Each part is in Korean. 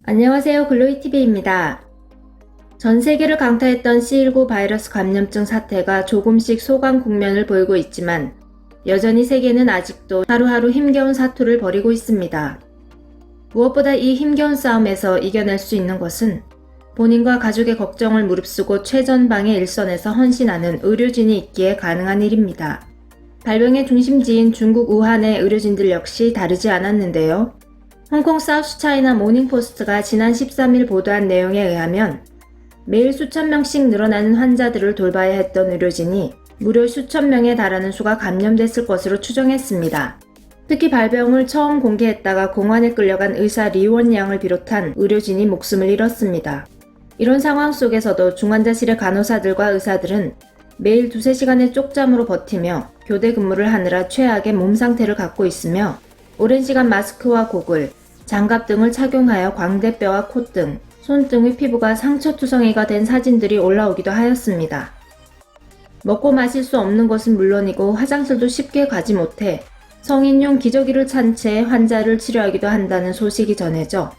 안녕하세요. 글로이TV입니다. 전 세계를 강타했던 C19 바이러스 감염증 사태가 조금씩 소강 국면을 보이고 있지만 여전히 세계는 아직도 하루하루 힘겨운 사투를 벌이고 있습니다. 무엇보다 이 힘겨운 싸움에서 이겨낼 수 있는 것은 본인과 가족의 걱정을 무릅쓰고 최전방의 일선에서 헌신하는 의료진이 있기에 가능한 일입니다. 발병의 중심지인 중국 우한의 의료진들 역시 다르지 않았는데요. 홍콩 사우스차이나 모닝포스트가 지난 13일 보도한 내용에 의하면 매일 수천 명씩 늘어나는 환자들을 돌봐야 했던 의료진이 무려 수천 명에 달하는 수가 감염됐을 것으로 추정했습니다. 특히 발병을 처음 공개했다가 공안에 끌려간 의사 리원양을 비롯한 의료진이 목숨을 잃었습니다. 이런 상황 속에서도 중환자실의 간호사들과 의사들은 매일 2~3시간의 쪽잠으로 버티며 교대 근무를 하느라 최악의 몸 상태를 갖고 있으며 오랜 시간 마스크와 고글, 장갑 등을 착용하여 광대뼈와 콧등, 손등의 피부가 상처투성이가 된 사진들이 올라오기도 하였습니다. 먹고 마실 수 없는 것은 물론이고 화장실도 쉽게 가지 못해 성인용 기저귀를 찬 채 환자를 치료하기도 한다는 소식이 전해져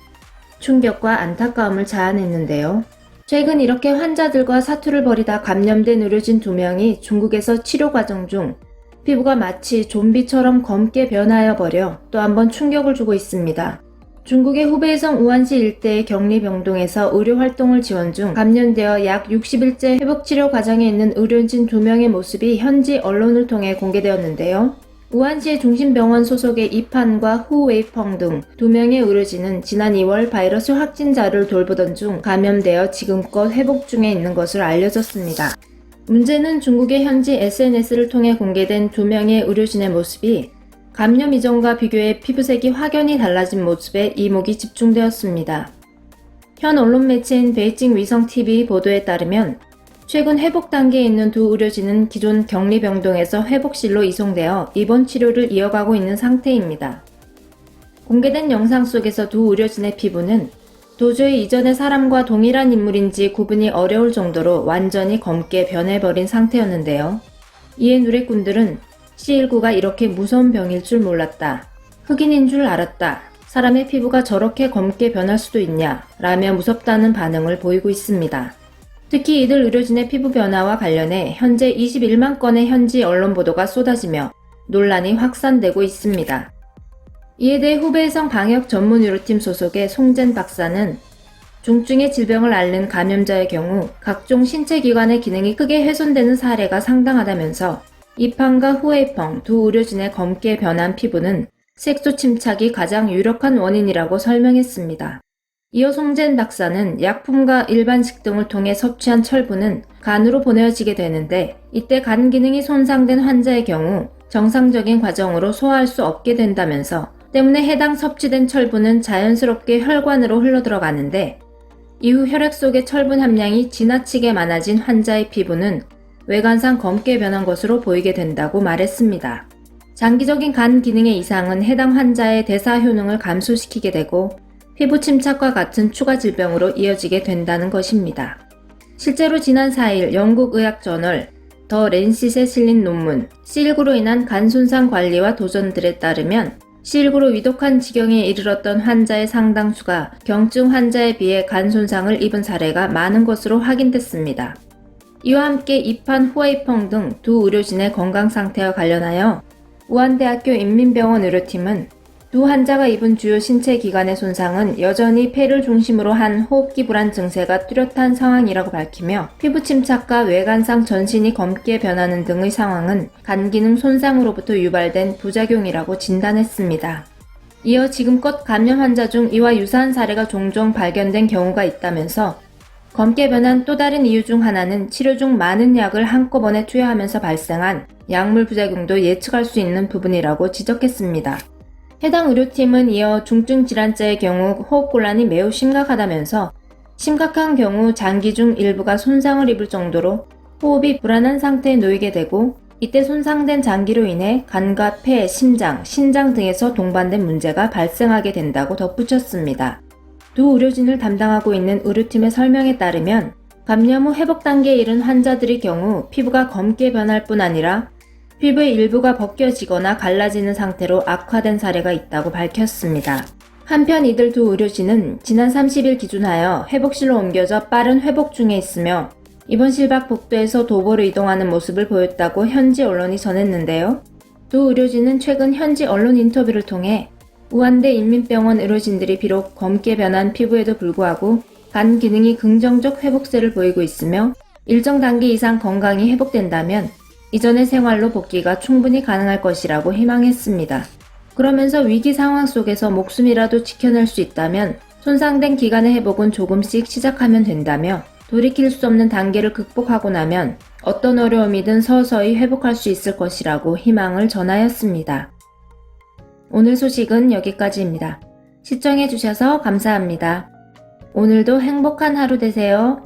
충격과 안타까움을 자아냈는데요. 최근 이렇게 환자들과 사투를 벌이다 감염된 의료진 2명이 중국에서 치료 과정 중 피부가 마치 좀비처럼 검게 변하여 버려 또 한 번 충격을 주고 있습니다. 중국의 후베이성 우한시 일대의 격리병동에서 의료활동을 지원 중 감염되어 약 60일째 회복치료 과정에 있는 의료진 2명의 모습이 현지 언론을 통해 공개되었는데요. 우한시의 중심병원 소속의 이판과 후웨이펑 등 2명의 의료진은 지난 2월 바이러스 확진자를 돌보던 중 감염되어 지금껏 회복 중에 있는 것으로 알려졌습니다. 문제는 중국의 현지 SNS를 통해 공개된 2명의 의료진의 모습이 감염 이전과 비교해 피부색이 확연히 달라진 모습에 이목이 집중되었습니다. 현 언론 매체인 베이징 위성TV 보도에 따르면 최근 회복 단계에 있는 2 의료진은 기존 격리병동에서 회복실로 이송되어 입원 치료를 이어가고 있는 상태입니다. 공개된 영상 속에서 2 의료진의 피부는 도저히 이전의 사람과 동일한 인물인지 구분이 어려울 정도로 완전히 검게 변해버린 상태였는데요. 이에 누리꾼들은 C19가 이렇게 무서운 병일 줄 몰랐다. 흑인인 줄 알았다. 사람의 피부가 저렇게 검게 변할 수도 있냐? 라며 무섭다는 반응을 보이고 있습니다. 특히 이들 의료진의 피부 변화와 관련해 현재 21만 건의 현지 언론 보도가 쏟아지며 논란이 확산되고 있습니다. 이에 대해 후베이성 방역 전문 의료팀 소속의 송젠 박사는 중증의 질병을 앓는 감염자의 경우 각종 신체 기관의 기능이 크게 훼손되는 사례가 상당하다면서 이판과 후웨이펑 2 의료진의 검게 변한 피부는 색소 침착이 가장 유력한 원인이라고 설명했습니다. 이어 송젠 박사는 약품과 일반식 등을 통해 섭취한 철분은 간으로 보내어지게 되는데 이때 간 기능이 손상된 환자의 경우 정상적인 과정으로 소화할 수 없게 된다면서 때문에 해당 섭취된 철분은 자연스럽게 혈관으로 흘러들어가는데 이후 혈액 속의 철분 함량이 지나치게 많아진 환자의 피부는 외관상 검게 변한 것으로 보이게 된다고 말했습니다. 장기적인 간 기능의 이상은 해당 환자의 대사 효능을 감소시키게 되고 피부 침착과 같은 추가 질병으로 이어지게 된다는 것입니다. 실제로 지난 4일 영국 의학 저널 더 랜싯에 실린 논문 C19로 인한 간 손상 관리와 도전들에 따르면 C19로 위독한 지경에 이르렀던 환자의 상당수가 경증 환자에 비해 간 손상을 입은 사례가 많은 것으로 확인됐습니다. 이와 함께 이판 후웨이펑 등 2 의료진의 건강 상태와 관련하여 우한대학교 인민병원 의료팀은 2 환자가 입은 주요 신체 기관의 손상은 여전히 폐를 중심으로 한 호흡기 불안 증세가 뚜렷한 상황이라고 밝히며 피부 침착과 외관상 전신이 검게 변하는 등의 상황은 간 기능 손상으로부터 유발된 부작용이라고 진단했습니다. 이어 지금껏 감염 환자 중 이와 유사한 사례가 종종 발견된 경우가 있다면서 검게 변한 또 다른 이유 중 하나는 치료 중 많은 약을 한꺼번에 투여하면서 발생한 약물 부작용도 예측할 수 있는 부분이라고 지적했습니다. 해당 의료팀은 이어 중증 질환자의 경우 호흡곤란이 매우 심각하다면서 심각한 경우 장기 중 일부가 손상을 입을 정도로 호흡이 불안한 상태에 놓이게 되고 이때 손상된 장기로 인해 간과 폐, 심장, 신장 등에서 동반된 문제가 발생하게 된다고 덧붙였습니다. 2 의료진을 담당하고 있는 의료팀의 설명에 따르면 감염 후 회복 단계에 이른 환자들의 경우 피부가 검게 변할 뿐 아니라 피부의 일부가 벗겨지거나 갈라지는 상태로 악화된 사례가 있다고 밝혔습니다. 한편 이들 두 의료진은 지난 30일 기준하여 회복실로 옮겨져 빠른 회복 중에 있으며 이번 실박 복도에서 도보로 이동하는 모습을 보였다고 현지 언론이 전했는데요. 두 의료진은 최근 현지 언론 인터뷰를 통해 우한대 인민병원 의료진들이 비록 검게 변한 피부에도 불구하고 간 기능이 긍정적 회복세를 보이고 있으며 일정 단계 이상 건강이 회복된다면 이전의 생활로 복귀가 충분히 가능할 것이라고 희망했습니다. 그러면서 위기 상황 속에서 목숨이라도 지켜낼 수 있다면 손상된 기관의 회복은 조금씩 시작하면 된다며 돌이킬 수 없는 단계를 극복하고 나면 어떤 어려움이든 서서히 회복할 수 있을 것이라고 희망을 전하였습니다. 오늘 소식은 여기까지입니다. 시청해주셔서 감사합니다. 오늘도 행복한 하루 되세요.